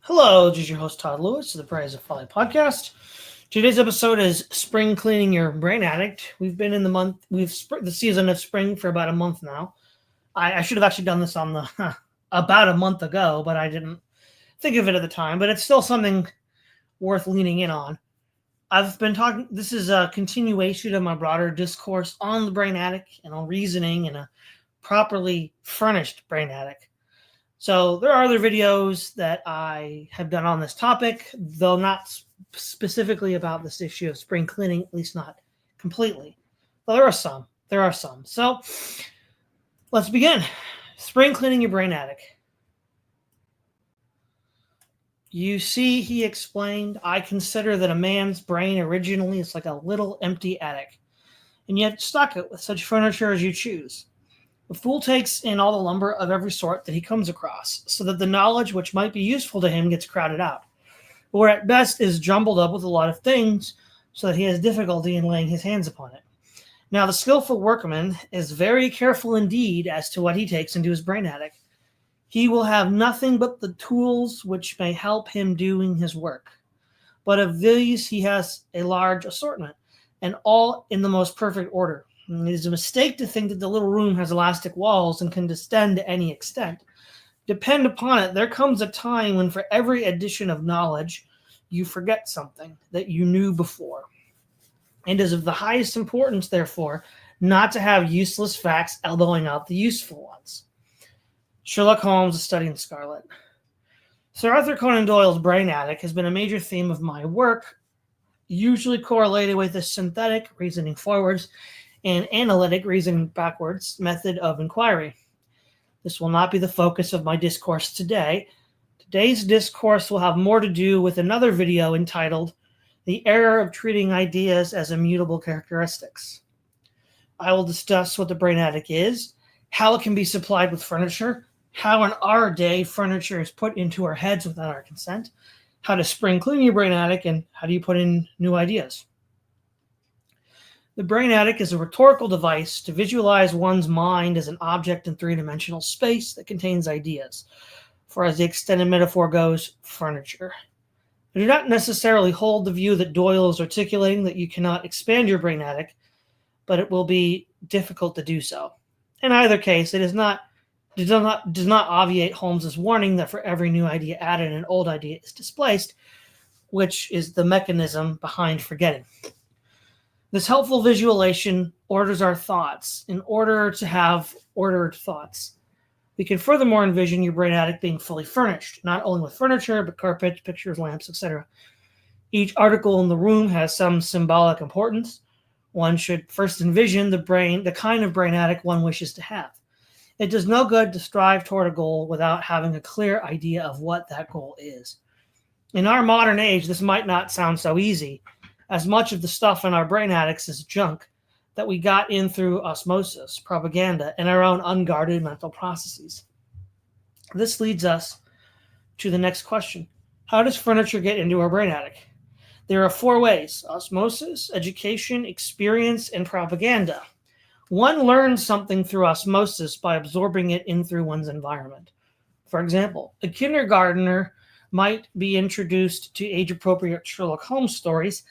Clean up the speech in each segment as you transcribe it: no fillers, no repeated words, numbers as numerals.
Hello, this is your host Todd Lewis of the Prize of Folly podcast. Today's episode is Spring Cleaning Your Brain Addict. We've been in the season of spring for about a month now. I should have actually done this on the about a month ago, but I didn't think of it at the time. But it's still something worth leaning in on. I've been talking. This is a continuation of my broader discourse on the brain addict and on reasoning and a properly furnished brain addict. So there are other videos that I have done on this topic, though not specifically about this issue of spring cleaning, at least not completely. Well, there are some. So let's begin. Spring cleaning your brain attic. You see, he explained, I consider that a man's brain originally is like a little empty attic, and yet stock it with such furniture as you choose. The fool takes in all the lumber of every sort that he comes across, so that the knowledge which might be useful to him gets crowded out, or at best is jumbled up with a lot of things, so that he has difficulty in laying his hands upon it. Now, the skillful workman is very careful indeed as to what he takes into his brain attic. He will have nothing but the tools which may help him doing his work. But of these he has a large assortment, and all in the most perfect order. It is a mistake to think that the little room has elastic walls and can distend to any extent. Depend upon it, there comes a time when for every addition of knowledge, you forget something that you knew before. And it is of the highest importance, therefore, not to have useless facts elbowing out the useful ones. Sherlock Holmes, A Study in Scarlet. Sir Arthur Conan Doyle's brain attic has been a major theme of my work, usually correlated with the synthetic, reasoning forwards, and analytic, reasoning backwards method of inquiry. This will not be the focus of my discourse today. Today's discourse will have more to do with another video entitled The Error of Treating Ideas as Immutable Characteristics. I will discuss what the brain attic is, how it can be supplied with furniture, how in our day furniture is put into our heads without our consent, how to spring clean your brain attic, and how do you put in new ideas. The brain attic is a rhetorical device to visualize one's mind as an object in three-dimensional space that contains ideas, for as the extended metaphor goes, furniture. I do not necessarily hold the view that Doyle is articulating that you cannot expand your brain attic, but it will be difficult to do so. In either case, it does not obviate Holmes's warning that for every new idea added, an old idea is displaced, which is the mechanism behind forgetting. This helpful visualization orders our thoughts in order to have ordered thoughts. We can furthermore envision your brain attic being fully furnished, not only with furniture, but carpet, pictures, lamps, etc. Each article in the room has some symbolic importance. One should first envision the kind of brain attic one wishes to have. It does no good to strive toward a goal without having a clear idea of what that goal is. In our modern age, this might not sound so easy, as much of the stuff in our brain attics is junk that we got in through osmosis, propaganda, and our own unguarded mental processes. This leads us to the next question. How does furniture get into our brain attic? There are 4 ways: osmosis, education, experience, and propaganda. One learns something through osmosis by absorbing it in through one's environment. For example, a kindergartner might be introduced to age-appropriate Sherlock Holmes stories,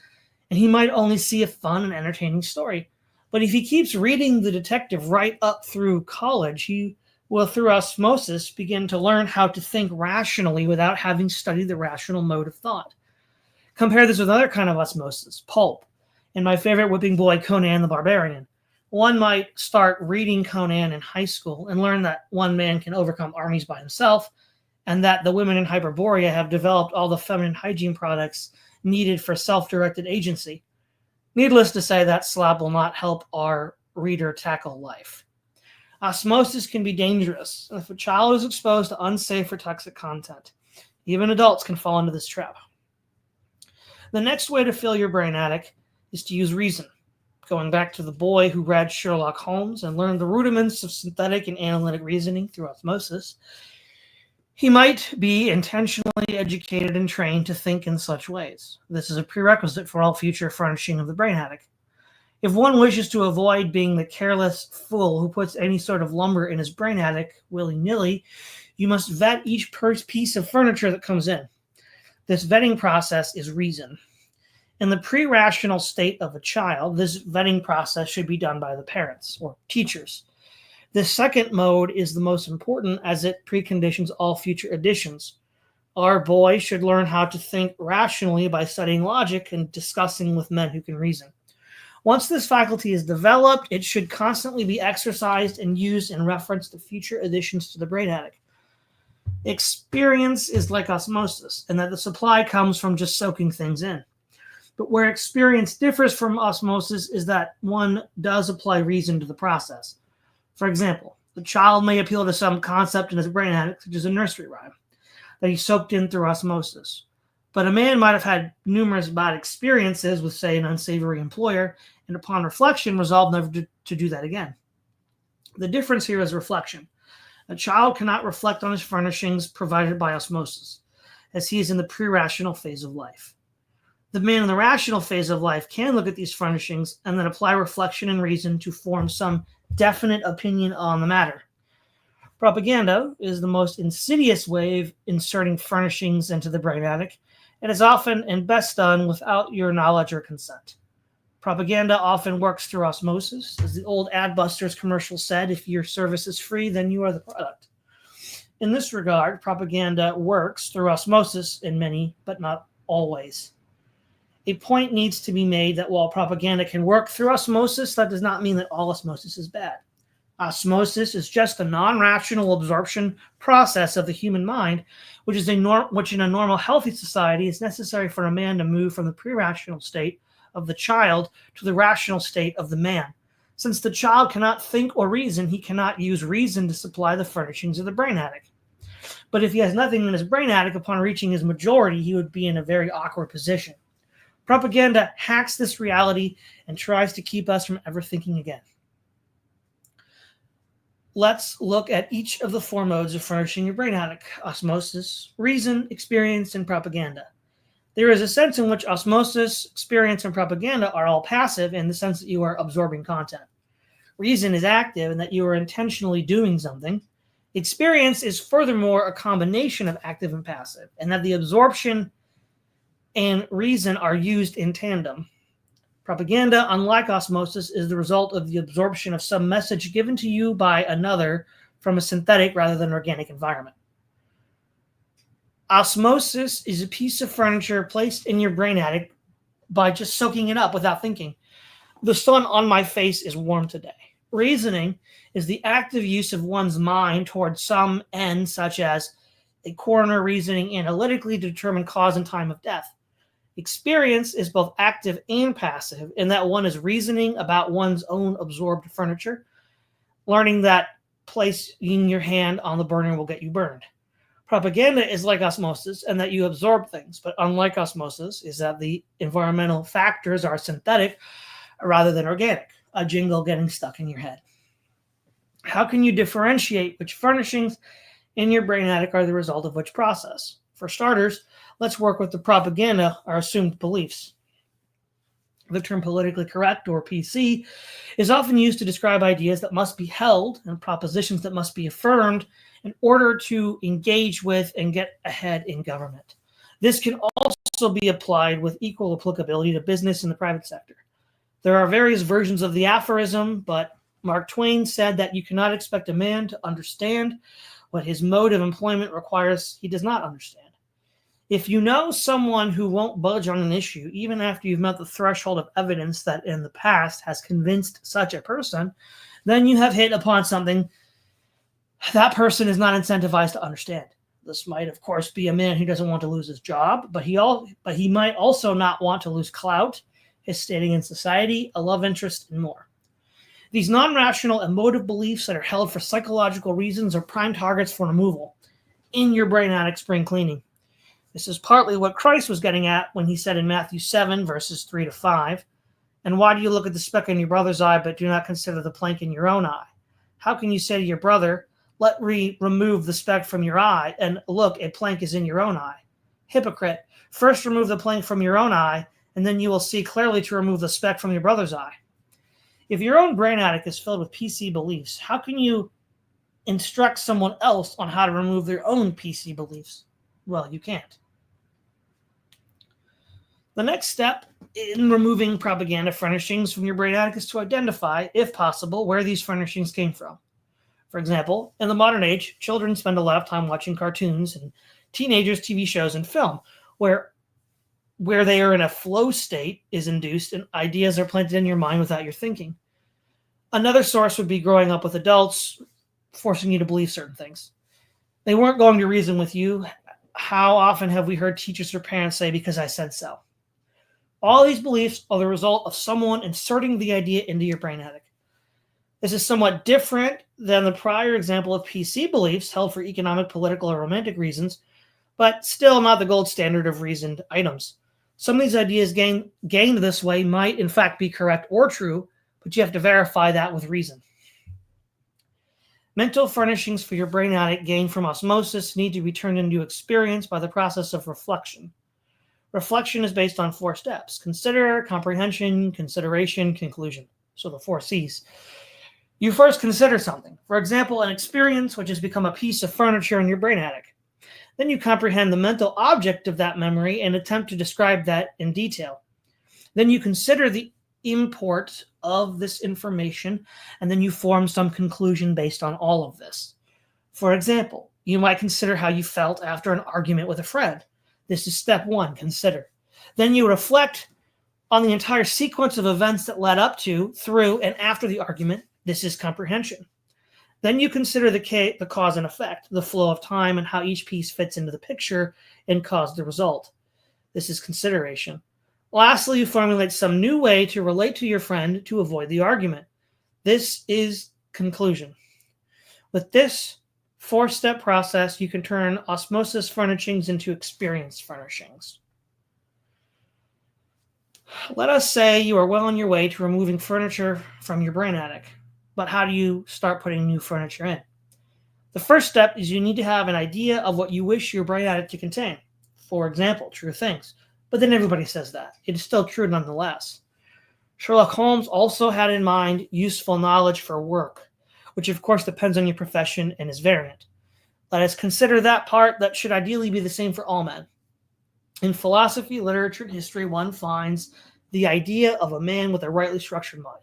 and he might only see a fun and entertaining story. But if he keeps reading the detective right up through college, he will, through osmosis, begin to learn how to think rationally without having studied the rational mode of thought. Compare this with another kind of osmosis, pulp, and my favorite whipping boy, Conan the Barbarian. One might start reading Conan in high school and learn that one man can overcome armies by himself, and that the women in Hyperborea have developed all the feminine hygiene products needed for self-directed agency. Needless to say, that slab will not help our reader tackle life. Osmosis can be dangerous if a child is exposed to unsafe or toxic content. Even adults can fall into this trap. The next way to fill your brain attic is to use reason. Going back to the boy who read Sherlock Holmes and learned the rudiments of synthetic and analytic reasoning through osmosis, he might be intentionally educated and trained to think in such ways. This is a prerequisite for all future furnishing of the brain attic. If one wishes to avoid being the careless fool who puts any sort of lumber in his brain attic willy-nilly, you must vet each piece of furniture that comes in. This vetting process is reason. In the pre-rational state of a child, this vetting process should be done by the parents or teachers. This second mode is the most important as it preconditions all future additions. Our boy should learn how to think rationally by studying logic and discussing with men who can reason. Once this faculty is developed, it should constantly be exercised and used in reference to future additions to the brain attic. Experience is like osmosis, in that the supply comes from just soaking things in. But where experience differs from osmosis is that one does apply reason to the process. For example, the child may appeal to some concept in his brain attic, such as a nursery rhyme, that he soaked in through osmosis. But a man might have had numerous bad experiences with, say, an unsavory employer, and upon reflection resolved never to do that again. The difference here is reflection. A child cannot reflect on his furnishings provided by osmosis, as he is in the pre-rational phase of life. The man in the rational phase of life can look at these furnishings and then apply reflection and reason to form some definite opinion on the matter. Propaganda is the most insidious way of inserting furnishings into the brain attic. It is often and best done without your knowledge or consent. Propaganda often works through osmosis. As the old Adbusters commercial said, if your service is free, then you are the product. In this regard, propaganda works through osmosis in many, but not always. A point needs to be made that while propaganda can work through osmosis, that does not mean that all osmosis is bad. Osmosis is just a non-rational absorption process of the human mind, which in a normal healthy society is necessary for a man to move from the pre-rational state of the child to the rational state of the man. Since the child cannot think or reason, he cannot use reason to supply the furnishings of the brain attic. But if he has nothing in his brain attic upon reaching his majority, he would be in a very awkward position. Propaganda hacks this reality and tries to keep us from ever thinking again. Let's look at each of the four modes of furnishing your brain attic: osmosis, reason, experience, and propaganda. There is a sense in which osmosis, experience, and propaganda are all passive in the sense that you are absorbing content. Reason is active in that you are intentionally doing something. Experience is furthermore a combination of active and passive, and that the absorption and reason are used in tandem. Propaganda, unlike osmosis, is the result of the absorption of some message given to you by another from a synthetic rather than organic environment. Osmosis is a piece of furniture placed in your brain attic by just soaking it up without thinking. The sun on my face is warm today. Reasoning is the active use of one's mind towards some end, such as a coroner reasoning analytically to determine cause and time of death. Experience is both active and passive in that one is reasoning about one's own absorbed furniture, learning that placing your hand on the burner will get you burned. Propaganda is like osmosis in that you absorb things, but unlike osmosis is that the environmental factors are synthetic rather than organic, a jingle getting stuck in your head. How can you differentiate which furnishings in your brain attic are the result of which process? For starters, let's work with the propaganda, our assumed beliefs. The term politically correct, or PC, is often used to describe ideas that must be held and propositions that must be affirmed in order to engage with and get ahead in government. This can also be applied with equal applicability to business and the private sector. There are various versions of the aphorism, but Mark Twain said that you cannot expect a man to understand what his mode of employment requires he does not understand. If you know someone who won't budge on an issue, even after you've met the threshold of evidence that in the past has convinced such a person, then you have hit upon something that person is not incentivized to understand. This might, of course, be a man who doesn't want to lose his job, but he might also not want to lose clout, his standing in society, a love interest, and more. These non-rational emotive beliefs that are held for psychological reasons are prime targets for removal in your brain attic spring cleaning. This is partly what Christ was getting at when he said in Matthew 7, verses 3 to 5, "And why do you look at the speck in your brother's eye, but do not consider the plank in your own eye? How can you say to your brother, let me remove the speck from your eye, and look, a plank is in your own eye? Hypocrite, first remove the plank from your own eye, and then you will see clearly to remove the speck from your brother's eye." If your own brain attic is filled with PC beliefs, how can you instruct someone else on how to remove their own PC beliefs? Well, you can't. The next step in removing propaganda furnishings from your brain attic is to identify, if possible, where these furnishings came from. For example, in the modern age, children spend a lot of time watching cartoons and teenagers TV shows and film, where they are in a flow state is induced and ideas are planted in your mind without your thinking. Another source would be growing up with adults forcing you to believe certain things. They weren't going to reason with you. How often have we heard teachers or parents say, "Because I said so"? All these beliefs are the result of someone inserting the idea into your brain attic. This is somewhat different than the prior example of PC beliefs held for economic, political, or romantic reasons, but still not the gold standard of reasoned items. Some of these ideas gained this way might in fact be correct or true, but you have to verify that with reason. Mental furnishings for your brain attic gained from osmosis need to be turned into experience by the process of reflection. Reflection is based on 4 steps: consider, comprehension, consideration, conclusion. So the 4 C's. You first consider something. For example, an experience which has become a piece of furniture in your brain attic. Then you comprehend the mental object of that memory and attempt to describe that in detail. Then you consider the import of this information, and then you form some conclusion based on all of this. For example, you might consider how you felt after an argument with a friend. This is step 1, consider. Then you reflect on the entire sequence of events that led up to, through, and after the argument. This is comprehension. Then you consider the cause and effect, the flow of time, and how each piece fits into the picture and caused the result. This is consideration. Lastly, you formulate some new way to relate to your friend to avoid the argument. This is conclusion. With this 4-step process, you can turn osmosis furnishings into experience furnishings. Let us say you are well on your way to removing furniture from your brain attic. But how do you start putting new furniture in? The first step is you need to have an idea of what you wish your brain attic to contain. For example, true things. But then everybody says that. It is still true nonetheless. Sherlock Holmes also had in mind useful knowledge for work, which of course depends on your profession and is variant. Let us consider that part that should ideally be the same for all men. In philosophy, literature, and history, one finds the idea of a man with a rightly structured mind,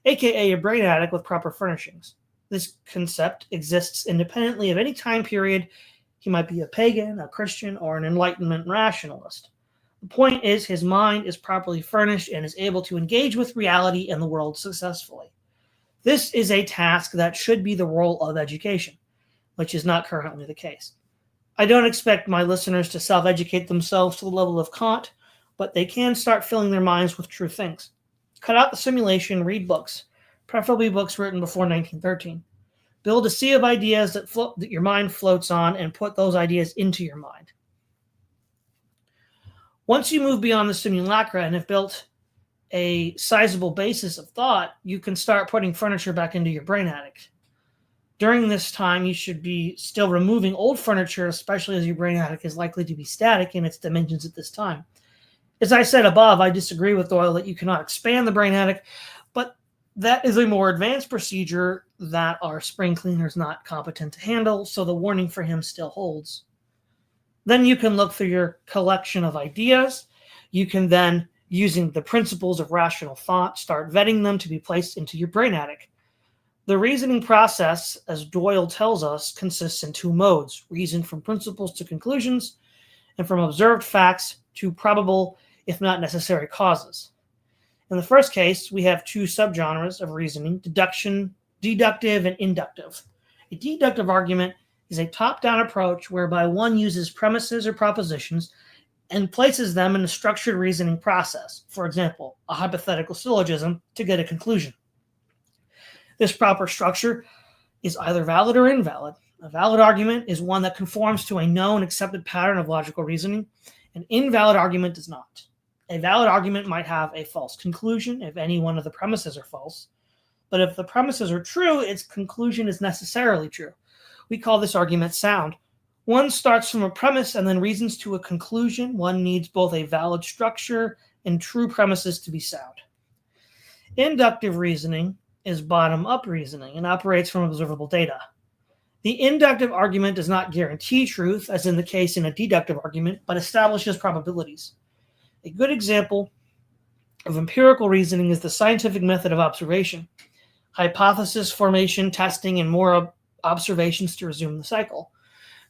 aka a brain attic with proper furnishings. This concept exists independently of any time period. He might be a pagan, a Christian, or an Enlightenment rationalist. The point is, his mind is properly furnished and is able to engage with reality and the world successfully. This is a task that should be the role of education, which is not currently the case. I don't expect my listeners to self-educate themselves to the level of Kant, but they can start filling their minds with true things. Cut out the simulation, read books, preferably books written before 1913. Build a sea of ideas that your mind floats on and put those ideas into your mind. Once you move beyond the simulacra and have built a sizable basis of thought, you can start putting furniture back into your brain attic. During this time, you should be still removing old furniture, especially as your brain attic is likely to be static in its dimensions at this time. As I said above, I disagree with Doyle that you cannot expand the brain attic, but that is a more advanced procedure that our spring cleaner is not competent to handle, so the warning for him still holds. Then you can look through your collection of ideas. You can then, using the principles of rational thought, start vetting them to be placed into your brain attic. The reasoning process, as Doyle tells us, consists in 2 modes: reason from principles to conclusions, and from observed facts to probable, if not necessary, causes. In the first case, we have 2 subgenres of reasoning: deductive and inductive. A deductive argument is a top-down approach whereby one uses premises or propositions and places them in a structured reasoning process, for example, a hypothetical syllogism, to get a conclusion. This proper structure is either valid or invalid. A valid argument is one that conforms to a known accepted pattern of logical reasoning. An invalid argument does not. A valid argument might have a false conclusion if any one of the premises are false. But if the premises are true, its conclusion is necessarily true. We call this argument sound. One starts from a premise and then reasons to a conclusion. One needs both a valid structure and true premises to be sound. Inductive reasoning is bottom-up reasoning and operates from observable data. The inductive argument does not guarantee truth, as in the case in a deductive argument, but establishes probabilities. A good example of empirical reasoning is the scientific method of observation, hypothesis formation, testing, and more observations to resume the cycle.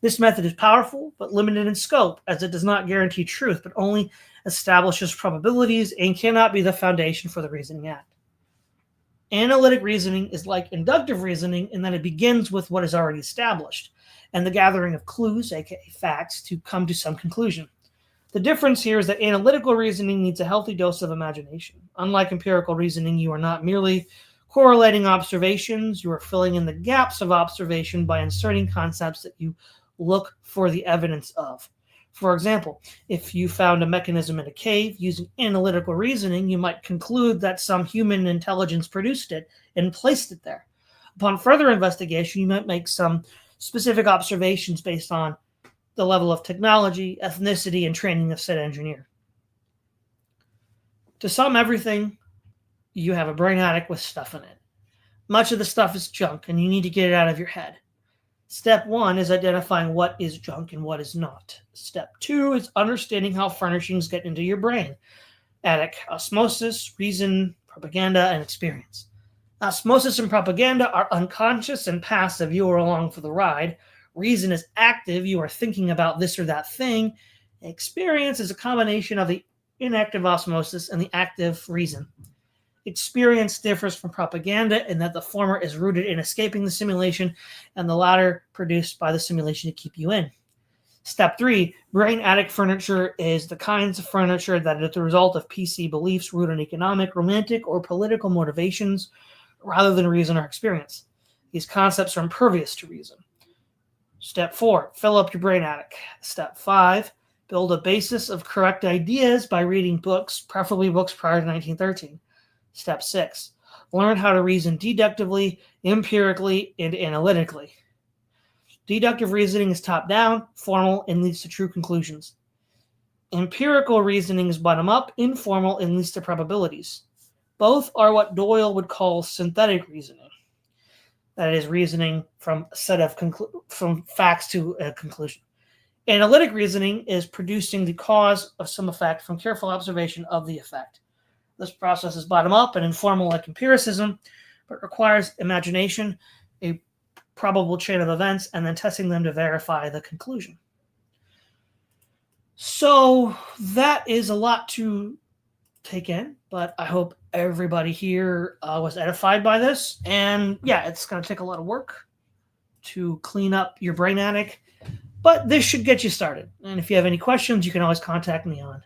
This method is powerful but limited in scope, as it does not guarantee truth but only establishes probabilities and cannot be the foundation for the reasoning act. Analytic reasoning is like inductive reasoning in that it begins with what is already established and the gathering of clues, aka facts, to come to some conclusion. The difference here is that analytical reasoning needs a healthy dose of imagination. Unlike empirical reasoning, you are not merely correlating observations, you are filling in the gaps of observation by inserting concepts that you look for the evidence of. For example, if you found a mechanism in a cave using analytical reasoning, you might conclude that some human intelligence produced it and placed it there. Upon further investigation, you might make some specific observations based on the level of technology, ethnicity, and training of said engineer. To sum everything, you have a brain attic with stuff in it. Much of the stuff is junk, and you need to get it out of your head. Step 1 is identifying what is junk and what is not. Step 2 is understanding how furnishings get into your brain. Attic, osmosis, reason, propaganda, and experience. Osmosis and propaganda are unconscious and passive. You are along for the ride. Reason is active. You are thinking about this or that thing. Experience is a combination of the inactive osmosis and the active reason. Experience differs from propaganda in that the former is rooted in escaping the simulation and the latter produced by the simulation to keep you in. Step 3, brain attic furniture is the kinds of furniture that is the result of PC beliefs rooted in economic, romantic, or political motivations rather than reason or experience. These concepts are impervious to reason. Step 4, fill up your brain attic. Step 5, build a basis of correct ideas by reading books, preferably books prior to 1913. Step 6, learn how to reason deductively, empirically, and analytically. Deductive reasoning is top-down, formal, and leads to true conclusions. Empirical reasoning is bottom-up, informal, and leads to probabilities. Both are what Doyle would call synthetic reasoning. That is, reasoning from a set of from facts to a conclusion. Analytic reasoning is producing the cause of some effect from careful observation of the effect. This process is bottom-up and informal like empiricism, but requires imagination, a probable chain of events, and then testing them to verify the conclusion. So that is a lot to take in, but I hope everybody here was edified by this. And yeah, it's going to take a lot of work to clean up your brain attic, but this should get you started. And if you have any questions, you can always contact me on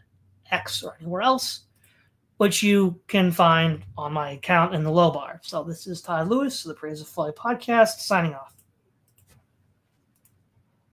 X or anywhere else, which you can find on my account in the low bar. So this is Todd Lewis of the Praise of Fly podcast, signing off.